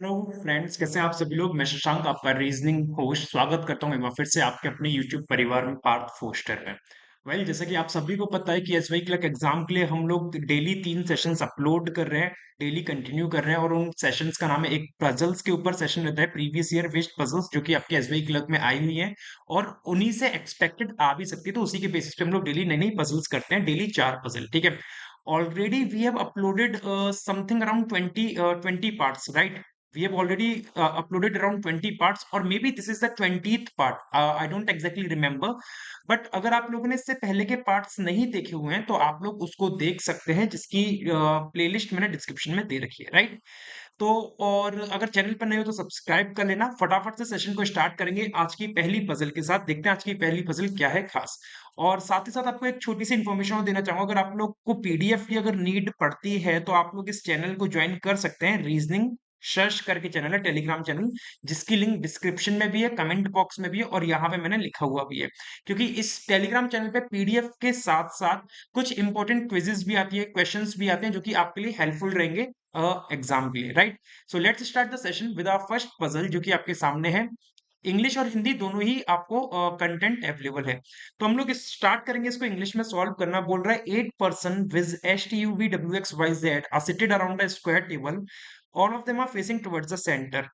Hello friends, कैसे हैं आप सभी लोग। मैं शशांक, आपका रीजनिंग होस्ट, स्वागत करता हूं एक बार फिर से आपके अपने यूट्यूब परिवार में, पार्थ फोस्टर में। जैसा कि आप सभी को पता है कि एसवाई क्लर्क एग्जाम के लिए हम लोग डेली 3 सेशंस अपलोड कर रहे हैं, डेली कंटिन्यू कर रहे हैं। और उन सेशंस का नाम है, एक पजल्स के ऊपर सेशन रहता है, प्रीवियस ईयर बेस्ड पजल्स, जो कि आपके एसवाई क्लर्क में आई हुई है और उन्हीं से एक्सपेक्टेड आ भी सकती है। तो उसी के बेसिस पे हम लोग डेली नई नई पजल्स करते हैं, डेली 4 पजल, ठीक है। Already we have uploaded something around 20 parts, right. We have already uploaded around 20 parts, or maybe this is the 20th part. I don't exactly remember. But अगर आप लोगों ने इससे पहले के पार्ट्स नहीं देखे हुए हैं तो आप लोग उसको देख सकते हैं, जिसकी प्लेलिस्ट मैंने डिस्क्रिप्शन में दे रखी है, राइट। तो और अगर चैनल पर नए हो तो सब्सक्राइब कर लेना। फटाफट से सेशन को स्टार्ट करेंगे आज की पहली पजल के साथ। देखते हैं आज की पहली पजल क्या है खास। और साथ ही साथ आपको एक छोटी सी इन्फॉर्मेशन और देना चाहूंगा, अगर आप लोग को पीडीएफ की अगर नीड पड़ती है तो आप लोग इस चैनल को ज्वाइन कर सकते हैं। रीजनिंग सर्च करके चैनल है, टेलीग्राम चैनल, जिसकी लिंक डिस्क्रिप्शन में भी है, कमेंट बॉक्स में भी है, और यहाँ पे मैंने लिखा हुआ भी है। क्योंकि इस टेलीग्राम चैनल पे पीडीएफ के साथ साथ कुछ इंपॉर्टेंट क्विजेस भी आती है, क्वेश्चंस भी आते हैं, जो कि आपके लिए हेल्पफुल रहेंगे एग्जाम के लिए, right. So let's start the session with our first puzzle, जो कि आपके सामने है। इंग्लिश और हिंदी दोनों ही आपको कंटेंट अवेलेबल है। तो हम लोग स्टार्ट करेंगे इसको इंग्लिश में सॉल्व करना। बोल रहा है 8 person viz H T U V W X Y Z are seated around a square table, all of them are facing towards the centre.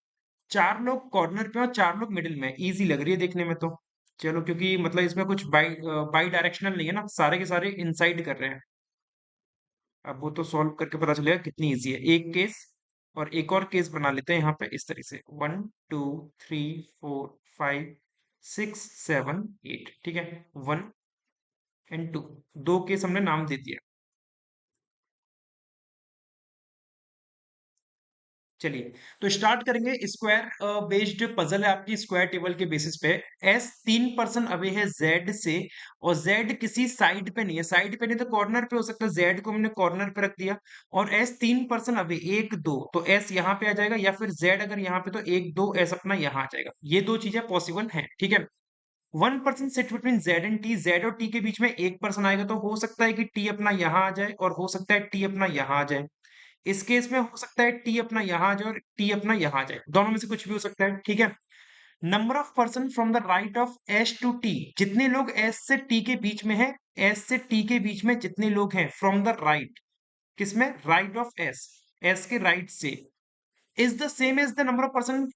4 लोग कॉर्नर पे और 4 लोग मिडिल में। इजी लग रही है देखने में तो। चलो, क्योंकि मतलब इसमें कुछ बाई डायरेक्शनल नहीं है ना, सारे के सारे इनसाइड कर रहे हैं। अब वो तो सॉल्व करके पता चलेगा कितनी इजी है। एक केस और एक और केस बना लेते हैं यहाँ पे इस तरीके से, 1 2 3 4 5 6 7 8, ठीक है। 1 और 2, दो केस हमने नाम दे दिया। चलिए, तो स्टार्ट करेंगे। स्क्वायर बेस्ड पजल है आपकी, स्क्वायर टेबल के बेसिस पे। एस 3 पर्सन अवे है जेड से, और जेड किसी साइड पे नहीं है। साइड पे नहीं तो कॉर्नर पे हो सकता है, जेड को हमने कॉर्नर पे रख दिया। और एस 3 पर्सन अवे, 1 2, तो एस यहाँ पे आ जाएगा, या फिर जेड अगर यहाँ पे तो 1 2 एस अपना यहाँ आ जाएगा। ये दो चीजें पॉसिबल हैं, ठीक है। 1 person sit between Z and T, Z और टी के बीच में 1 पर्सन आएगा, तो हो सकता है कि टी अपना यहाँ आ जाए, और हो सकता है टी अपना यहाँ आ जाए। इस केस में हो सकता है टी अपना यहां आ जाए और टी अपना यहां आ जाए, दोनों में से कुछ भी हो सकता है, ठीक है। Number of person from the right of S to T, जितने लोग एस से टी के बीच में है, एस से टी के बीच में जितने लोग हैं फ्रॉम द राइट, किसमें, राइट ऑफ एस, एस के राइट से, is the same as the number of person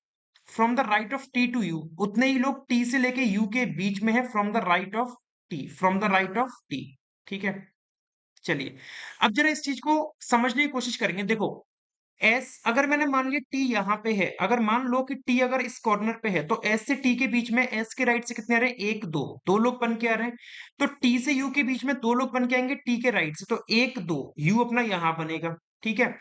from the right of T to U, उतने ही लोग टी से लेके यू के बीच में है from the right of T, from the right of T, ठीक है। चलिए, अब जरा इस चीज को समझने की कोशिश करेंगे। देखो, एस अगर मैंने मान लिया टी यहाँ पे है, अगर मान लो कि टी अगर इस कॉर्नर पे है, तो एस से टी के बीच में एस के राइट से कितने आ रहे हैं, 1 2, 2 लोग बन के आ रहे हैं। तो टी से यू के बीच में 2 लोग बन के आएंगे टी के राइट से, तो 1 2 यू अपना यहां बनेगा, ठीक है।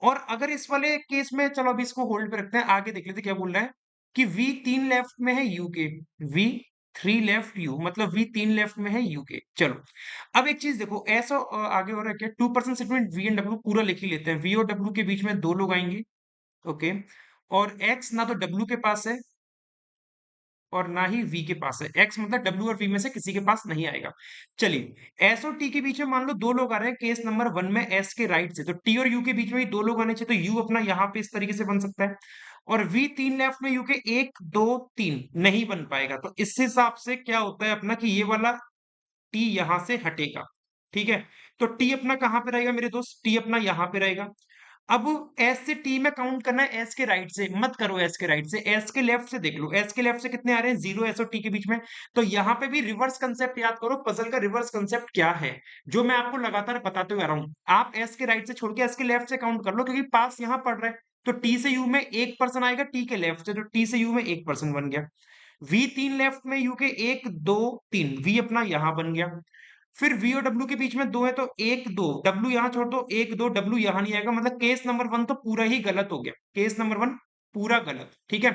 और अगर इस वाले केस में, चलो अभी इसको होल्ड पे रखते हैं, आगे देख लेते हैं क्या बोल रहा है। कि वी 3 लेफ्ट में है यू के, वी 3 लेफ्ट यू, मतलब वी 3 लेफ्ट में है यू के। चलो, अब एक चीज देखो, ऐसा आगे हो रहा है क्या, 2 person segment V and W पूरा लिख ही लेते हैं। वी और डब्ल्यू के बीच में 2 लोग आएंगे, ओके। और एक्स ना तो डब्ल्यू के पास है और ना ही वी के पास है। एक्स मतलब डब्ल्यू और वी में से किसी के पास नहीं आएगा। चलिए, एस और टी के बीच में मान लो 2 लोग आ रहे हैं, केस नंबर 1 में एस के राइट से, तो टी और यू के बीच में भी 2 लोग आने चाहिए, तो यू अपना यहाँ पे इस तरीके से बन सकता है। और वी 3 लेफ्ट में यू के 1 2 3 नहीं बन पाएगा, तो इस हिसाब से क्या होता है अपना, कि ये वाला टी यहां से हटेगा, ठीक है। तो टी अपना कहां पे रहेगा मेरे दोस्त, टी अपना यहां पे रहेगा। अब एस से टी में काउंट करना है, एस के राइट से मत करो, एस के राइट से, एस के लेफ्ट से देख लो। एस के लेफ्ट से कितने आ रहे हैं, 0 एस और टी के बीच में। तो यहां पे भी रिवर्स कंसेप्ट याद करो, पजल का रिवर्स कंसेप्ट क्या है, जो मैं आपको लगातार बताते हुए आ रहा हूं। आप एस के राइट से छोड़ के एस के लेफ्ट से काउंट कर लो, क्योंकि पास यहां पड़ रहा है। तो टी से यू में 1 पर्सन आएगा टी के लेफ्ट से, तो टी से यू में 1 पर्सन बन गया। वी 3 लेफ्ट में यू के 1 2 3, वी अपना यहां बन गया। फिर वी और डब्ल्यू के बीच में 2 है, तो 1 2, डब्ल्यू यहां छोड़ दो, 1 2, डब्ल्यू यहां नहीं आएगा, मतलब केस नंबर 1 तो पूरा ही गलत हो गया। केस नंबर 1 पूरा गलत, ठीक है।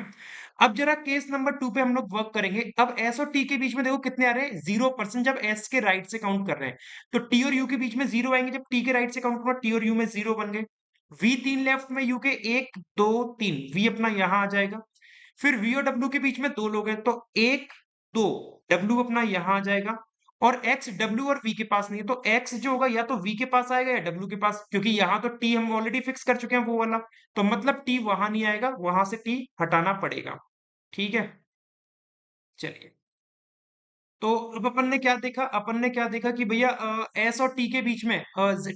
अब जरा केस नंबर 2 पे हम लोग वर्क करेंगे। अब एस और टी के बीच में देखो कितने आ रहे हैं, 0 पर्सन, जब एस के राइट से काउंट कर रहे हैं। तो टी और यू के बीच में 0 आएंगे, जब टी के राइट से काउंट करो, टी और यू में 0 बन गए। वी 3 लेफ्ट में यू के 1 2 3, वी अपना यहां आ जाएगा। फिर वी और डब्ल्यू के बीच में 2 लोग हैं, तो 1 2, डब्ल्यू अपना यहां आ जाएगा। और एक्स डब्ल्यू और वी के पास नहीं है, तो एक्स जो होगा या तो वी के पास आएगा या डब्ल्यू के पास, क्योंकि यहाँ तो टी हम ऑलरेडी फिक्स कर चुके हैं वो वाला, तो मतलब टी वहां नहीं आएगा, वहां से टी हटाना पड़ेगा। ठीक है, चलिए। तो अब अपन ने क्या देखा कि भैया एस और टी के बीच में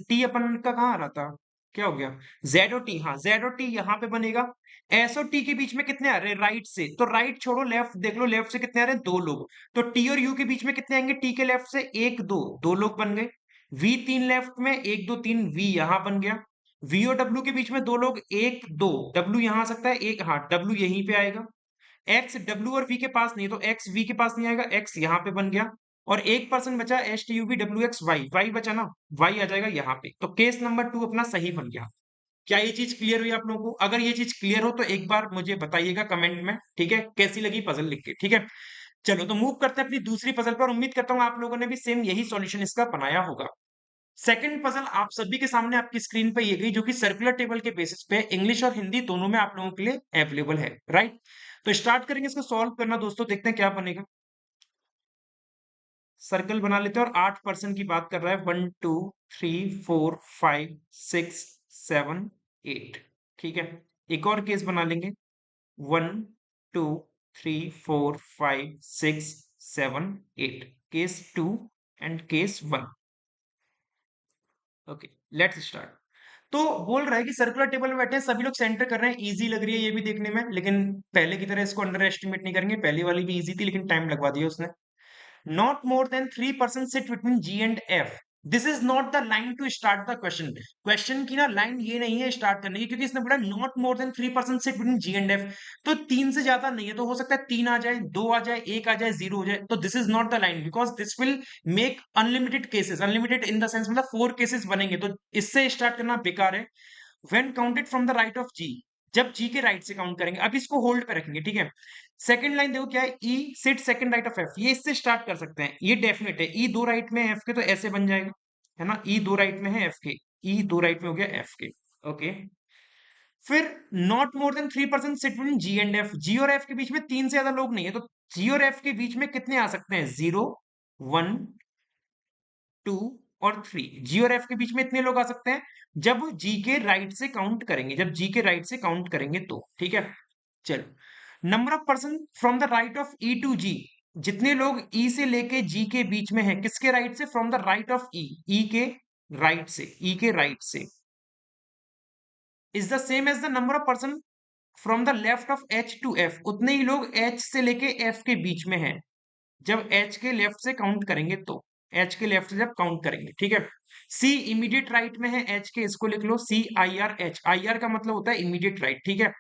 टी अपन का कहाँ आ रहा था, क्या हो गया, जेड और टी, हाँ जेड और टी यहाँ पे बनेगा। एस और टी के बीच में कितने आ रहे हैं राइट से, तो राइट छोड़ो लेफ्ट देख लो, लेफ्ट से कितने आ रहे हैं, दो लोग। तो टी और यू के बीच में कितने आएंगे, टी के लेफ्ट से एक दो, दो लोग बन गए। वी तीन लेफ्ट में, एक दो तीन, वी यहाँ बन गया। वी और डब्ल्यू के बीच में दो लोग, एक दो, डब्ल्यू यहाँ आ सकता है एक, हाँ डब्ल्यू यहीं पे आएगा। एक्स डब्ल्यू और वी के पास नहीं है, तो एक्स वी के पास नहीं आएगा, एक्स यहाँ पे बन गया। और एक पर्सन बचा S T U V W X Y, Y बचा ना, वाई आ जाएगा यहाँ पे। तो केस नंबर 2 अपना सही बन गया। क्या ये चीज क्लियर हुई आप लोगों को? अगर ये चीज क्लियर हो तो एक बार मुझे बताइएगा कमेंट में, ठीक है, कैसी लगी पजल लिख के, ठीक है। चलो तो मूव करते हैं अपनी दूसरी पजल पर। उम्मीद करता हूँ आप लोगों ने भी सेम यही सॉल्यूशन इसका बनाया होगा। सेकंड पजल आप सभी के सामने आपकी स्क्रीन पे ये गई, जो कि सर्कुलर टेबल के बेसिस पे इंग्लिश और हिंदी दोनों में आप लोगों के लिए अवेलेबल है, राइट। तो स्टार्ट करेंगे इसको सॉल्व करना दोस्तों, देखते हैं क्या बनेगा। सर्कल बना लेते हैं और 8% की बात कर रहा है, 1 2 3 4 5 6 7 8, ठीक है। एक और केस बना लेंगे, 1 2 3 4 5 6 7 8, case 2 and case 1। Okay, let's start. तो बोल रहा है कि सर्कुलर टेबल में बैठे हैं सभी लोग, सेंटर कर रहे हैं, इजी लग रही है ये भी देखने में, लेकिन पहले की तरह इसको अंडर एस्टिमेट नहीं करेंगे, पहली वाली भी इजी थी लेकिन टाइम लगवा दिया उसने। Not more than 3% sit between G and F. This is not the line to start the question. Question की ना लाइन ये नहीं है स्टार्ट करने की, क्योंकि इसने बोला not more than 3% sit between G and F. तो तीन से ज्यादा नहीं है, तो हो सकता है तीन आ जाए, दो आ जाए, एक आ जाए, जीरो हो जाए। तो this is not the line, because this will make unlimited cases, unlimited in the sense मतलब 4 केसेस बनेंगे, तो इससे स्टार्ट करना बेकार है। When counted from the right of G, जब जी के राइट से काउंट करेंगे, अब इसको होल्ड पे रखेंगे, ठीक है। सेकंड लाइन देखो क्या है, E sit second right of F, ये इससे स्टार्ट कर सकते हैं, ये डेफिनेट है। ई दो राइट में है एफ के, तो ऐसे बन जाएगा, है ना, ई दो राइट में है एफ के, ई दो राइट में हो गया एफ के। ओके, फिर not more than 3% sit between G and F, G और एफ के बीच में तीन से ज्यादा लोग नहीं है, तो जी और एफ के बीच में कितने आ सकते हैं, 0 1 2 और 3, जी और एफ के बीच में इतने लोग आ सकते हैं जब जी के राइट से काउंट करेंगे, जब जी के राइट से काउंट करेंगे तो, ठीक है। चलो, number of person from the right of E to G, जितने लोग ई से लेके जी के बीच में है, किसके राइट से, from the right of E, E के राइट से, ई के राइट से, is the same as the number of person from the left of H to F, उतने ही लोग एच से लेके एफ के बीच में है जब एच के लेफ्ट से काउंट करेंगे तो, एच के लेफ्ट से जब काउंट करेंगे, ठीक है। सी इमीडिएट राइट में है एच के, इसको लिख लो C I R H, I R का मतलब होता है इमीडिएट राइट, ठीक है।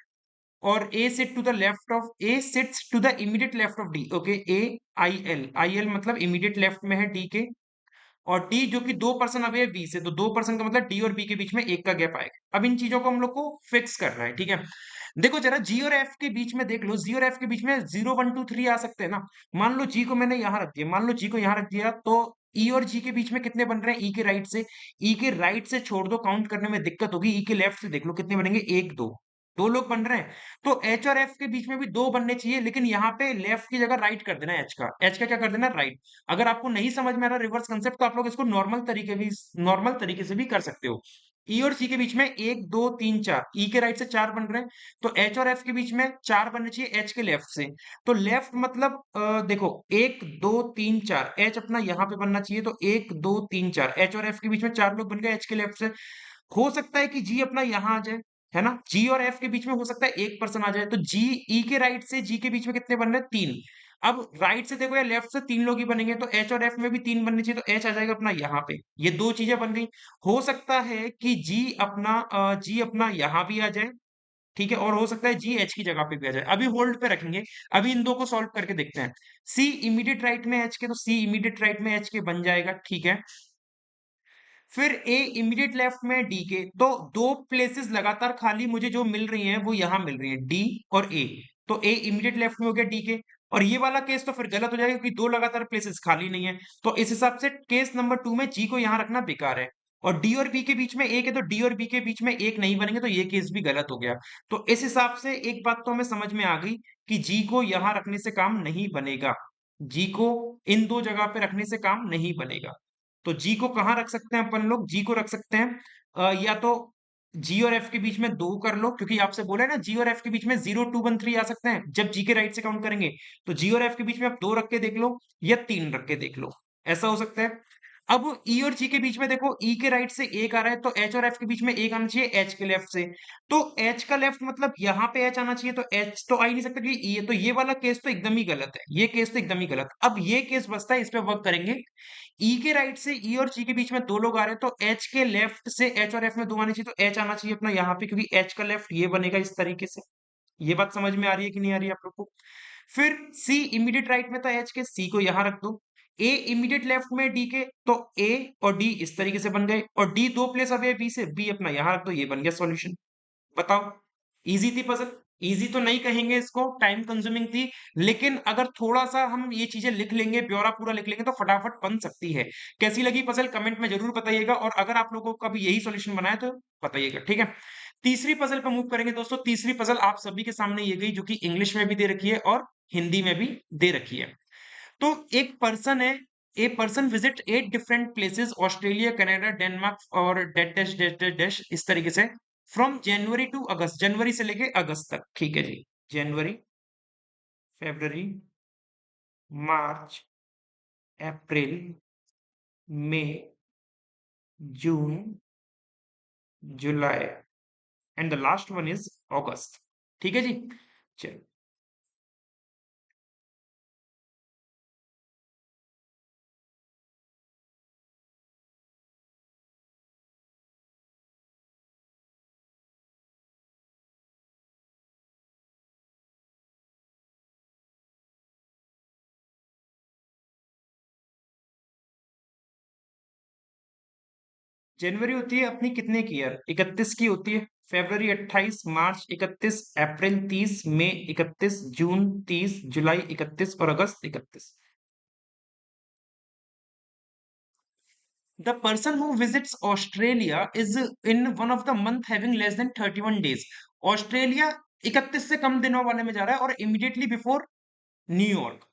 और A sit to the left of, A sits to the immediate left of D, okay, A I L, I L मतलब इमीडिएट लेफ्ट में है डी के। और डी जो कि 2% अवे है बी से, तो 2% का मतलब डी और बी के बीच में एक का गैप आएगा। अब इन चीजों को हम लोग को फिक्स करना है, ठीक है। देखो जरा जी और एफ के बीच में देख लो, जी और एफ के बीच में 0 1 2 3 आ सकते हैं ना। मान लो जी को मैंने यहां रख दिया, मान लो जी को यहां रख दिया, तो ई और जी के बीच में कितने बन रहे हैं, ई के राइट से, ई के राइट से छोड़ दो, काउंट करने में दिक्कत होगी। ई के लेफ्ट से देख लो कितने बनेंगे, एक दो, दो लोग बन रहे हैं। तो एच और एफ के बीच में भी दो बनने चाहिए, लेकिन यहाँ पे लेफ्ट की जगह राइट कर देना, एच का, एच का क्या कर देना, राइट। अगर आपको नहीं समझ में आ रहा रिवर्स कंसेप्ट, तो आप लोग इसको नॉर्मल तरीके से भी कर सकते हो। ई और सी के बीच में एक दो तीन चार, ई के राइट से चार बन रहे हैं, तो एच और एफ के बीच में चार बनने चाहिए एच के लेफ्ट से। तो लेफ्ट मतलब देखो, एक दो तीन चार, एच अपना यहाँ पे बनना चाहिए, तो एक दो तीन चार, एच और एफ के बीच में चार लोग बन गए एच के लेफ्ट से। हो सकता है कि जी अपना यहाँ आ जाए, है ना, जी और एफ के बीच में हो सकता है एक पर्सन आ जाए, तो जी ई के राइट से जी के बीच में कितने बन रहे हैं, तीन। अब राइट से देखो या लेफ्ट से तीन लोग ही बनेंगे, तो एच और एफ में भी तीन बनने चाहिए, तो एच आ जाएगा अपना यहाँ पे। ये दो चीजें बन गई। हो सकता है कि जी अपना यहाँ भी आ जाए, ठीक है, और हो सकता है जी एच की जगह पे भी आ जाए। अभी होल्ड पे रखेंगे, अभी इन दो को सॉल्व करके देखते हैं। सी इमीडिएट राइट में एच के, तो सी इमीडिएट राइट में एच के बन जाएगा, ठीक है। फिर ए इमीडिएट लेफ्ट में डी के, तो दो प्लेसेस लगातार खाली मुझे जो मिल रही हैं वो यहां मिल रही हैं, डी और ए। तो ए इमीडिएट लेफ्ट में हो गया डी के। और ये वाला केस तो फिर गलत हो जाएगा, क्योंकि दो लगातार प्लेसेस खाली नहीं है। तो इस हिसाब से केस नंबर 2 में जी को यहां रखना बेकार है। और डी और बी के बीच में एक है, तो डी और बी के बीच में एक नहीं बनेंगे, तो ये केस भी गलत हो गया। तो इस हिसाब से एक बात तो हमें समझ में आ गई कि जी को यहां रखने से काम नहीं बनेगा। जी को इन दो जगह पे रखने से काम नहीं बनेगा। तो जी को कहाँ रख सकते हैं अपन लोग? जी को रख सकते हैं या तो जी और एफ के बीच में 2 कर लो, क्योंकि आपसे बोला है ना जी और एफ के बीच में 0, 2, 1, 3 आ सकते हैं जब जी के राइट से काउंट करेंगे। तो जी और एफ के बीच में आप 2 रख के देख लो या 3 रख के देख लो, ऐसा हो सकता है। अब ई और जी के बीच में देखो, ई के राइट से एक आ रहा है तो एच और एफ के बीच में एक आना चाहिए एच के लेफ्ट से। तो एच का लेफ्ट मतलब यहाँ पे एच आना चाहिए, तो एच तो आ ही नहीं सकता कि ये, तो ये वाला केस तो एकदम ही गलत है, ये केस तो एकदम ही गलत। अब ये केस बचता है, इस पे वर्क करेंगे। ई के राइट से ई और जी के बीच में 2 लोग आ रहे हैं तो एच के लेफ्ट से एच और एफ में 2 आने चाहिए, तो एच आना चाहिए अपना यहाँ पे, क्योंकि एच का लेफ्ट ये बनेगा इस तरीके से। ये बात समझ में आ रही है कि नहीं आ रही है आप लोग को? फिर सी इमीडिएट राइट में था एच के, सी को यहां रख दो। ए इमीडिएट लेफ्ट में डी के, तो ए और डी इस तरीके से बन गए, और डी 2 प्लेस अवे बी से, बी अपना यहां रख दो, ये बन गया सॉल्यूशन। बताओ, इजी थी पजल? इजी तो नहीं कहेंगे इसको, टाइम कंज्यूमिंग थी, लेकिन अगर थोड़ा सा हम ये चीजें लिख लेंगे, ब्यौरा पूरा लिख लेंगे तो फटाफट बन सकती है। कैसी लगी पजल कमेंट में जरूर बताइएगा, और अगर आप लोगों को कभी यही सॉल्यूशन बनाए तो बताइएगा, ठीक है। तीसरी पजल पर मूव करेंगे दोस्तों। तीसरी पजल आप सभी के सामने ये गई, जो कि इंग्लिश में भी दे रखी है और हिंदी में भी दे रखी है। तो एक पर्सन है, a person visit 8 different places, Australia, Canada, Denmark और dash dash dash dash dash इस तरीके से, फ्रॉम जनवरी टू अगस्त, जनवरी से लेके अगस्त तक, ठीक है जी। January, February, March, April, May, June, July and the last one is August, ठीक है जी। चलो, जनवरी होती है अपनी कितने की यार? 31 की होती है। फरवरी 28, मार्च 31, अप्रैल 30, मई 31, जून 30, जुलाई 31 और अगस्त 31। The person who visits Australia is in one of the month having less than 31 days. Australia 31 से कम दिनों वाले में जा रहा है और इमीडिएटली बिफोर न्यूयॉर्क।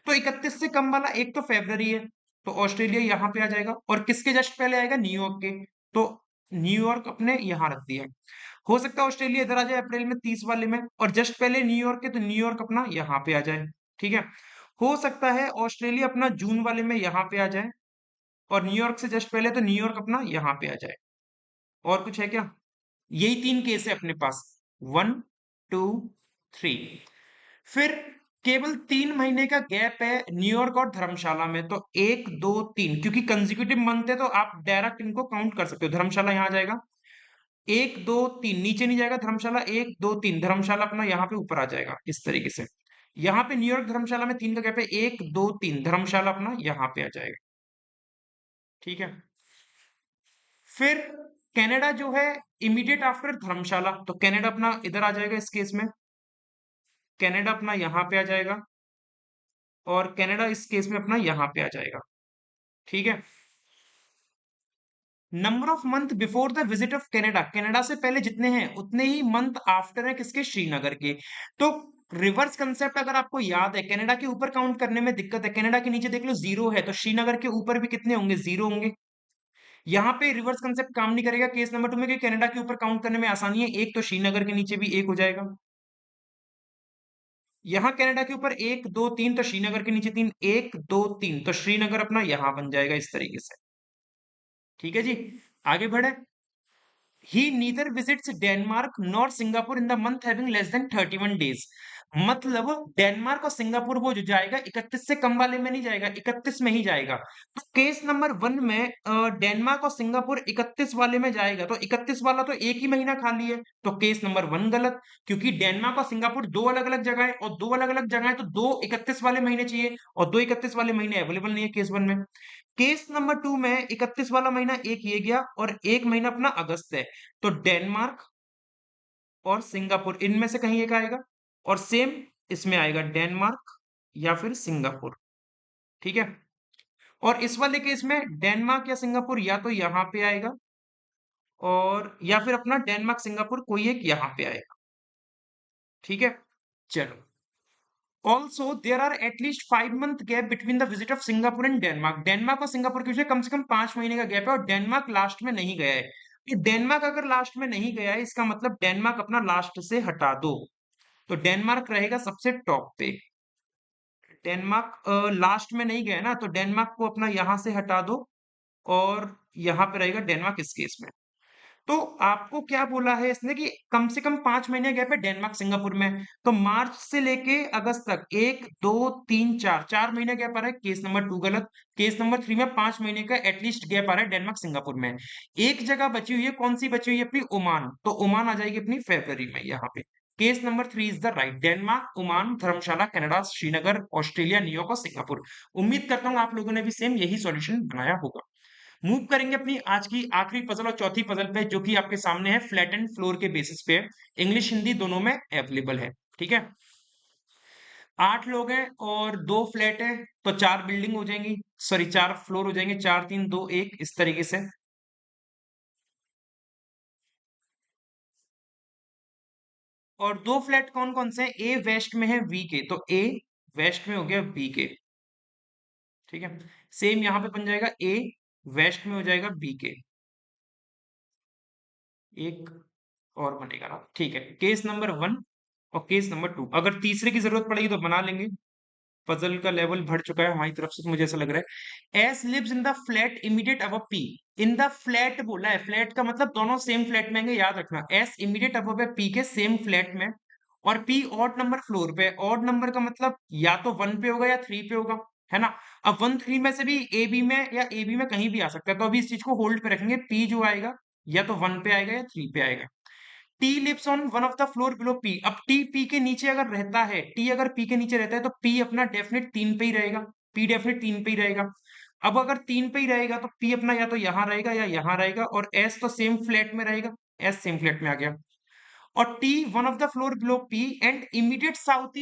तो 31 से कम वाला एक तो फेब्रवरी है, तो ऑस्ट्रेलिया यहाँ पे आ जाएगा, और किसके जस्ट पहले आएगा? न्यूयॉर्क के। तो न्यूयॉर्क अपने यहाँ रख दिया। हो सकता है ऑस्ट्रेलिया इधर आ जाए अप्रैल में 30 वाले में, और जस्ट पहले न्यूयॉर्क के, तो न्यूयॉर्क अपना यहाँ पे आ जाए, ठीक है। हो सकता है ऑस्ट्रेलिया अपना जून वाले में यहाँ पे आ जाए, और न्यूयॉर्क से जस्ट पहले तो न्यूयॉर्क अपना यहाँ पे आ जाए। और कुछ है क्या? यही 3 केस है अपने पास, 1, 2, 3। फिर केवल 3 महीने का गैप है न्यूयॉर्क और धर्मशाला में, तो 1, 2, 3, क्योंकि कंसेक्यूटिव मंथ है तो आप डायरेक्ट इनको काउंट कर सकते हो। धर्मशाला यहाँ आ जाएगा, 1, 2, 3 नीचे नहीं जाएगा धर्मशाला, 1, 2, 3 धर्मशाला अपना यहाँ पे ऊपर आ जाएगा इस तरीके से। यहाँ पे न्यूयॉर्क धर्मशाला में 3 का गैप है, 1, 2, 3 धर्मशाला अपना यहाँ पे आ जाएगा, ठीक है। फिर कनाडा जो है इमीडिएट आफ्टर धर्मशाला, तो कनाडा अपना इधर आ जाएगा इस केस में, कनाडा अपना यहाँ पे आ जाएगा, और कनाडा इस केस में अपना यहाँ पे आ जाएगा, ठीक है। Number of month before the visit of Canada, Canada से पहले जितने हैं उतने ही मंथ आफ्टर है किसके? श्रीनगर के। तो रिवर्स कंसेप्ट अगर आपको याद है, कनाडा के ऊपर काउंट करने में दिक्कत है, कनाडा के नीचे देख लो 0 है, तो श्रीनगर के ऊपर भी कितने होंगे? 0 होंगे। यहाँ पे रिवर्स कंसेप्ट काम नहीं करेगा केस नंबर 2 में, कि कनाडा के ऊपर काउंट करने में आसानी है, एक तो श्रीनगर के नीचे भी एक हो जाएगा। यहाँ कनाडा के ऊपर 1, 2, 3, तो श्रीनगर के नीचे 3, 1, 2, 3, तो श्रीनगर अपना यहाँ बन जाएगा इस तरीके से, ठीक है जी। आगे बढ़े। He neither visits Denmark nor Singapore in the month having less than 31 days. मतलब डेनमार्क और सिंगापुर वो जो जाएगा 31 से कम वाले में नहीं जाएगा, 31 में ही जाएगा। तो केस नंबर 1 में डेनमार्क और सिंगापुर 31 वाले में जाएगा, तो 31 वाला तो एक ही महीना खाली है, तो केस नंबर 1 गलत, क्योंकि डेनमार्क और सिंगापुर दो अलग अलग जगह है, और दो अलग अलग जगह है तो दो 31 वाले महीने चाहिए, और दो 31 वाले महीने अवेलेबल नहीं है केस 1 में। केस नंबर 2 में 31 वाला महीना एक ये गया, और एक महीना अपना अगस्त है, तो डेनमार्क और सिंगापुर इनमें से कहीं एक आएगा, और सेम इसमें आएगा डेनमार्क या फिर सिंगापुर, ठीक है। और इस वाले केस में डेनमार्क या सिंगापुर या तो यहाँ पे आएगा, और या फिर अपना डेनमार्क सिंगापुर कोई एक यहाँ पे आएगा, ठीक है। चलो, also there are at least 5 month gap between the visit of Singapore and Denmark. Denmark और सिंगापुर के बीच में कम से कम 5 महीने का गैप है और डेनमार्क लास्ट में नहीं गया है। ये डेनमार्क अगर लास्ट में नहीं गया है इसका मतलब डेनमार्क अपना लास्ट से हटा दो, तो डेनमार्क रहेगा सबसे टॉप पे। डेनमार्क लास्ट में नहीं गया ना, तो डेनमार्क को अपना यहां से हटा दो और यहाँ पे रहेगा डेनमार्क इस केस में। तो आपको क्या बोला है इसने कि कम से कम 5 महीने गैप है डेनमार्क सिंगापुर में। तो मार्च से लेके अगस्त तक 1 2 3 4 4 महीने गैप आ रहा है। केस नंबर 2 गलत। केस नंबर 3 में 5 महीने का एटलीस्ट गैप आ रहा है डेनमार्क सिंगापुर में। एक जगह बची हुई है, कौन सी बची हुई है अपनी? ओमान। तो ओमान आ जाएगी अपनी फरवरी में यहाँ पे। Case number 3 is the right. Denmark, Oman, Dharamshala, Canada, Srinagar, Australia, New York और सिंगापुर। उम्मीद करता हूँ आप लोगों ने भी सेम यही सॉल्यूशन बनाया होगा। मूव करेंगे अपनी आज की आखिरी पजल और चौथी पजल पे, जो कि आपके सामने है, फ्लैट एंड फ्लोर के बेसिस पे। इंग्लिश हिंदी दोनों में अवेलेबल है। ठीक है, 8 लोग हैं और 2 फ्लैट है, तो 4 बिल्डिंग हो जाएंगी, सॉरी 4 फ्लोर हो जाएंगे, 4 3 2 1 इस तरीके से। और 2 फ्लैट कौन कौन से हैं? ए वेस्ट में है, वी के, तो ए वेस्ट में हो गया, बी के। ठीक है, सेम यहां पे बन जाएगा, ए वेस्ट में हो जाएगा, बी के। एक और बनेगा ना। ठीक है, केस नंबर 1 और केस नंबर 2। अगर तीसरे की जरूरत पड़ेगी तो बना लेंगे। पजल का लेवल बढ़ चुका है हमारी तरफ से, तो मुझे ऐसा लग रहा है। S lives in the flat immediate above P. In the flat बोला है, फ्लैट का मतलब दोनों सेम फ्लैट में आएंगे, याद रखना। एस इमीडिएट अबव है पी के, सेम फ्लैट में। और पी ऑड नंबर फ्लोर पे। ऑड नंबर का मतलब या तो 1 पे होगा या 3 पे होगा, है ना। अब 1 3 में से भी ए बी में या ए बी में कहीं भी आ सकता है, तो अभी इस चीज को होल्ड पे रखेंगे। पी जो आएगा या तो 1 पे आएगा या 3 पे आएगा। T lives on one of the floor below P. अब टी पी के नीचे अगर रहता है, टी अगर पी के नीचे रहता है, तो पी अपना डेफिनेट 3 पे ही रहेगा। पी डेफिनेट 3 पे ही रहेगा। अब अगर 3 पे ही रहेगा तो पी अपना या तो यहां रहेगा या यहां रहेगा, और एस तो सेम फ्लैट में रहेगा। एस सेम फ्लैट में आ गया। और T one of the floor below P and immediate south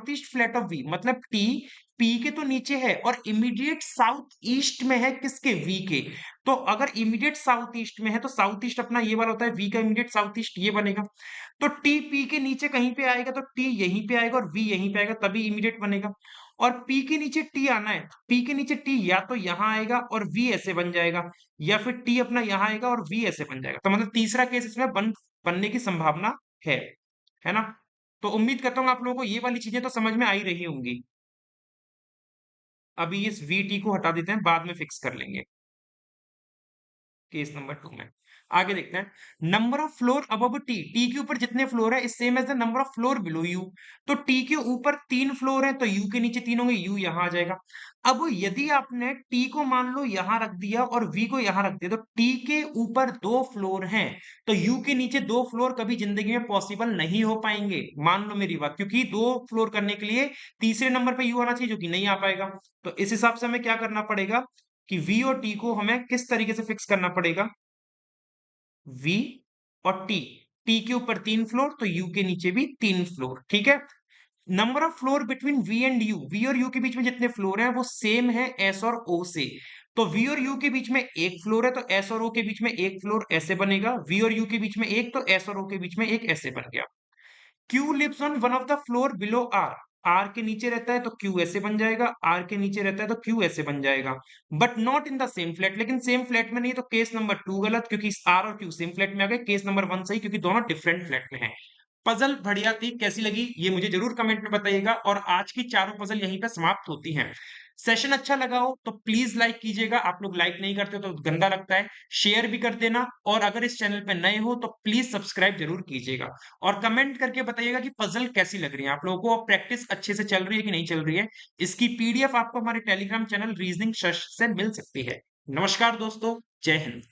east flat of V. मतलब टी पी के तो नीचे है और इमीडिएट साउथ ईस्ट में है, किसके? वी के। तो अगर इमीडिएट साउथ ईस्ट में है तो साउथ ईस्ट अपना ये वाला होता है, वी का इमीडिएट साउथ ईस्ट ये बनेगा। तो टी पी के नीचे कहीं पे आएगा तो टी यहीं पे आएगा और वी यहीं पे आएगा, तभी इमीडिएट बनेगा। और पी के नीचे टी आना है, पी के नीचे टी या तो यहां आएगा और वी ऐसे बन जाएगा, या फिर टी अपना यहां आएगा और वी ऐसे बन जाएगा। तो मतलब तीसरा केस इसमें बनने की संभावना है है ना। तो उम्मीद करता हूँ आप लोगों को ये वाली चीजें तो समझ में आ ही रही होंगी। अभी इस वी टी को हटा देते हैं, बाद में फिक्स कर लेंगे केस नंबर 2 में। आगे देखते हैं, number of floor above T. T के ऊपर जितने फ्लोर है is same as the number of floor below U. तो टी के ऊपर 3 फ्लोर है तो यू के नीचे 3 होंगे, यू यहां आ जाएगा। अब यदि आपने टी को मान लो यहां रख दिया और वी को यहां रख दिया, तो टी के ऊपर 2 फ्लोर हैं, तो यू के नीचे 2 फ्लोर कभी जिंदगी में पॉसिबल नहीं हो पाएंगे। मान लो मेरी बात, क्योंकि 2 फ्लोर करने के लिए तीसरे नंबर पे यू आना चाहिए, जो कि नहीं आ पाएगा। तो इस हिसाब से हमें क्या करना पड़ेगा कि वी और टी को हमें किस तरीके से फिक्स करना पड़ेगा? वी और टी। टी के ऊपर 3 फ्लोर तो यू के नीचे भी 3 फ्लोर। ठीक है, number of floor between V and U. V और यू के बीच में जितने फ्लोर हैं वो सेम है एस और ओ से। तो वी और यू के बीच में 1 फ्लोर है तो एस और ओ के बीच में 1 फ्लोर ऐसे बनेगा। वी और यू के बीच में एक, तो एस और ओ के बीच में एक ऐसे बन गया। Q lives on one of the floor below R. R के नीचे रहता है तो क्यू ऐसे बन जाएगा, आर के नीचे रहता है तो क्यू ऐसे बन जाएगा। But not in the same flat. लेकिन सेम फ्लैट में नहीं, तो केस नंबर 2 गलत, क्योंकि आर और क्यू सेम फ्लैट में आ गए। केस नंबर 1 सही, क्योंकि दोनों डिफरेंट फ्लैट में है। पजल बढ़िया थी, कैसी लगी ये मुझे जरूर कमेंट में बताइएगा। और आज की चारों पजल यहीं पे समाप्त होती हैं। सेशन अच्छा लगा हो तो प्लीज लाइक कीजिएगा। आप लोग लाइक नहीं करते तो गंदा लगता है। शेयर भी कर देना, और अगर इस चैनल पे नए हो तो प्लीज सब्सक्राइब जरूर कीजिएगा। और कमेंट करके बताइएगा कि पजल कैसी लग रही है आप लोगों को, और प्रैक्टिस अच्छे से चल रही है कि नहीं चल रही है। इसकी पीडीएफ आपको हमारे टेलीग्राम चैनल रीजनिंग से मिल सकती है। नमस्कार दोस्तों, जय हिंद।